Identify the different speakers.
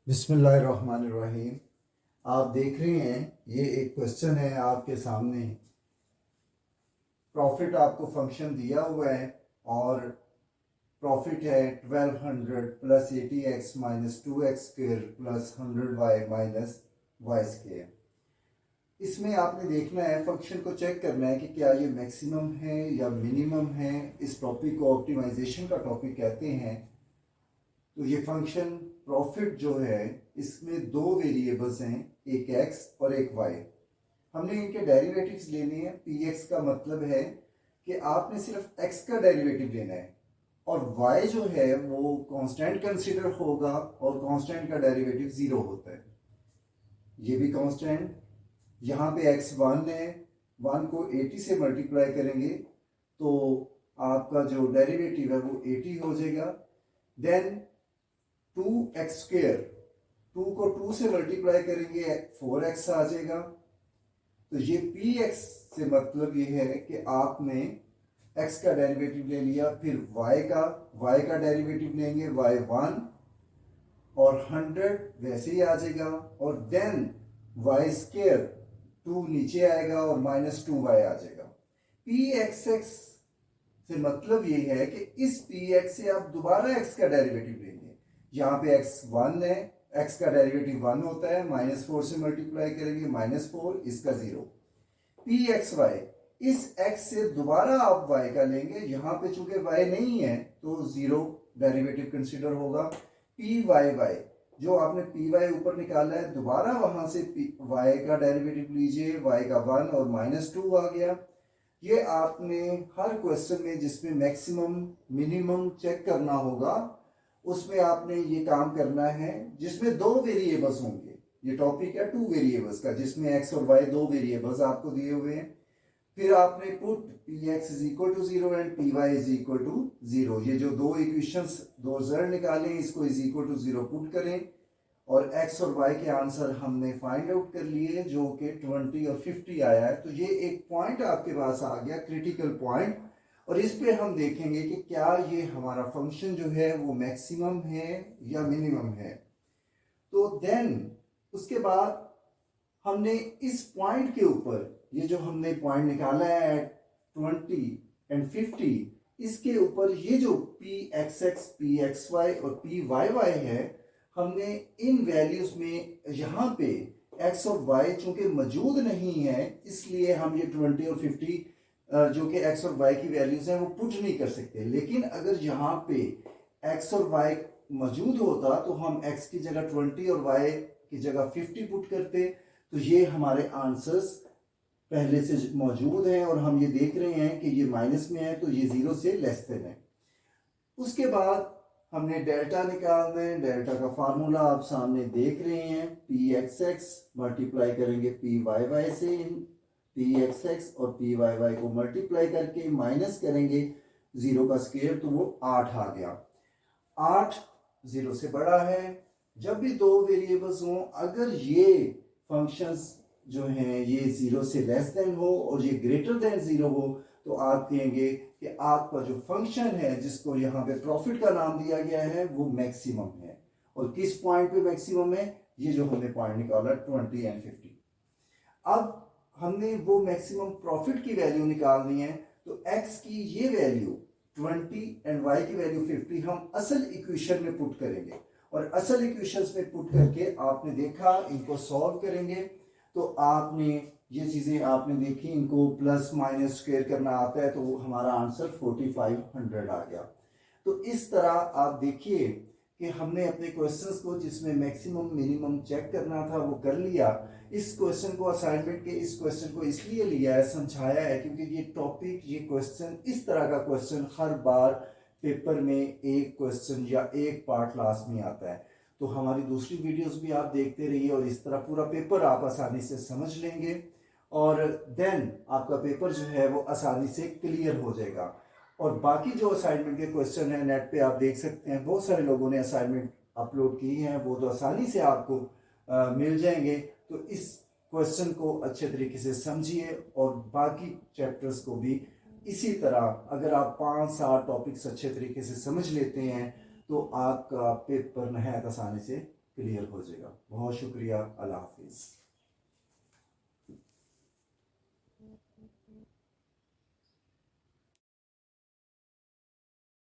Speaker 1: बिस्मिल्लाहिर्रहमानिर्रहीम। आप देख रहे हैं ये एक क्वेश्चन है आपके सामने। प्रॉफिट आपको फंक्शन दिया हुआ है और प्रॉफिट है 1200 plus 80x minus 2x square plus 100y minus y square. इसमें आपने देखना है, फंक्शन को चेक करना है कि क्या ये मैक्सिमम है या मिनिमम है। इस टॉपिक को ऑप्टिमाइजेशन का टॉपिक कहते हैं। तो ये फंक्शन प्रॉफिट जो है इसमें दो वेरिएबल्स हैं, एक x और एक y। हमने इनके डेरिवेटिव्स लेने हैं। px का मतलब है कि आपने सिर्फ x का डेरिवेटिव लेना है और y जो है वो कांस्टेंट कंसीडर होगा और कांस्टेंट का डेरिवेटिव 0 होता है। ये भी कांस्टेंट। यहाँ पे x 1 है, 1 को 80 से मल्टीप्लाई करेंगे तो आपका जो डेरिवेटिव है वो 80 हो जाएगा। देन 2x स्क्वेयर, 2 को 2 से मल्टीप्लाई करेंगे 4x आ जाएगा। तो ये px से मतलब ये है कि आपने x का डेरिवेटिव ले लिया, फिर y का डेरिवेटिव लेंगे y1 और 100 वैसे ही आ जाएगा और देन y स्क्वेयर 2 नीचे आएगा और माइनस 2y आ जाएगा। pxx से मतलब ये है कि इस px से आप दोबारा x का डेरिवेटिव लेंगे। यहाँ पे x 1 है, x का डेरिवेटिव 1 होता है, माइनस 4 से मल्टीप्लाई करेंगे माइनस 4, इसका 0। pxy, इस x से दोबारा आप y का लेंगे, यहाँ पे चूंकि y नहीं है तो 0 डेरिवेटिव कंसीडर होगा। pyy, जो आपने py ऊपर निकाला है, दोबारा वहां से y का डेरिवेटिव लीजिए, y का 1 और माइनस 2 आ गया। ये आपने हर क्वेश्चन में जिसमें मैक्सिमम मिनिमम चेक करना होगा उसमें आपने ये काम करना है, जिसमें दो वेरिएबल्स होंगे। ये टॉपिक है 2 वेरिएबल्स का, जिसमें x और y दो वेरिएबल्स आपको दिए हुए हैं। फिर आपने put px is equal to 0 and py is equal to 0। ये जो दो इक्वेशंस, दो रिजल्ट निकालें, इसको इज इक्वल टू 0 पुट करें और x और y के आंसर हमने फाइंड आउट कर लिए, जो कि 20 और 50 आया है। तो ये एक पॉइंट आपके पास आ गया, क्रिटिकल पॉइंट, और इस पे हम देखेंगे कि क्या ये हमारा फंक्शन जो है वो मैक्सिमम है या मिनिमम है। तो देन उसके बाद हमने इस पॉइंट के ऊपर, ये जो हमने पॉइंट निकाला है 20 एंड 50, इसके ऊपर ये जो pxx, pxy और pyy है, हमने इन वैल्यूज में यहाँ पे x और y चूंकि मौजूद नहीं है, इसलिए हम ये 20 और 50 जो कि x और y की वैल्यूज हैं वो पुट नहीं कर सकते। लेकिन अगर यहाँ पे x और y मौजूद होता तो हम x की जगह 20 और y की जगह 50 पुट करते, तो ये हमारे आंसर्स पहले से मौजूद हैं और हम ये देख रहे हैं कि ये माइनस में है, तो ये 0 से लेस देन है। उसके बाद हमने डेल्टा निकालना है। डेल्टा का फार्मूला आप सामने देख रहे हैं, pxx मल्टीप्लाई करेंगे pyy से, pxx और pyy को मल्टीप्लाई करके माइनस करेंगे 0 का स्क्वायर, तो वो 8 आ गया। 8 0 से बड़ा है। जब भी दो वेरिएबल्स हों, अगर ये फंक्शंस जो हैं ये 0 से लेस देन हो और ये ग्रेटर देन 0 हो, तो आप कहेंगे कि आपका जो फंक्शन है, जिसको यहाँ पे प्रॉफिट का नाम दिया गया है, वो मैक्सिमम है। और किस पॉइंट पे मैक्सिमम है? ये जो हमने पॉइंट निकाला 20 एंड 50। अब हमने वो मैक्सिमम प्रॉफिट की वैल्यू निकालनी है, तो x की ये वैल्यू 20 एंड y की वैल्यू 50 हम असल इक्वेशन में पुट करेंगे। और असल इक्वेशंस में पुट करके आपने देखा, इनको सॉल्व करेंगे तो आपने ये चीज़ें आपने देखी, इनको प्लस माइनस स्क्वायर करना आता है, तो हमारा आंसर 4500 आ गया। तो इस तरह आप देखिए कि हमने अपने क्वेश्चंस को जिसमें मैक्सिमम मिनिमम चेक करना था वो कर लिया। इस क्वेश्चन को, असाइनमेंट के इस क्वेश्चन को इसलिए लिया है, समझाया है, क्योंकि ये टॉपिक, ये क्वेश्चन, इस तरह का क्वेश्चन हर बार पेपर में एक क्वेश्चन या एक पार्ट लास्ट में आता है। तो हमारी दूसरी वीडियोस भी आप देखते रहिए और इस तरह पूरा पेपर आप आसानी से समझ लेंगे और देन आपका पेपर जो है वो आसानी से क्लियर हो जाएगा। और बाकी जो असाइनमेंट के क्वेश्चन है नेट पे आप देख सकते हैं, बहुत सारे लोगों ने असाइनमेंट अपलोड की हैं, वो तो आसानी से आपको मिल जाएंगे। तो इस क्वेश्चन को अच्छे तरीके से समझिए और बाकी चैप्टर्स को भी इसी तरह, अगर आप 5-7 टॉपिक्स अच्छे तरीके से समझ लेते हैं तो आपका पेपर नहायत आसानी से क्लियर हो जाएगा। बहुत शुक्रिया, अल्लाह हाफिज़।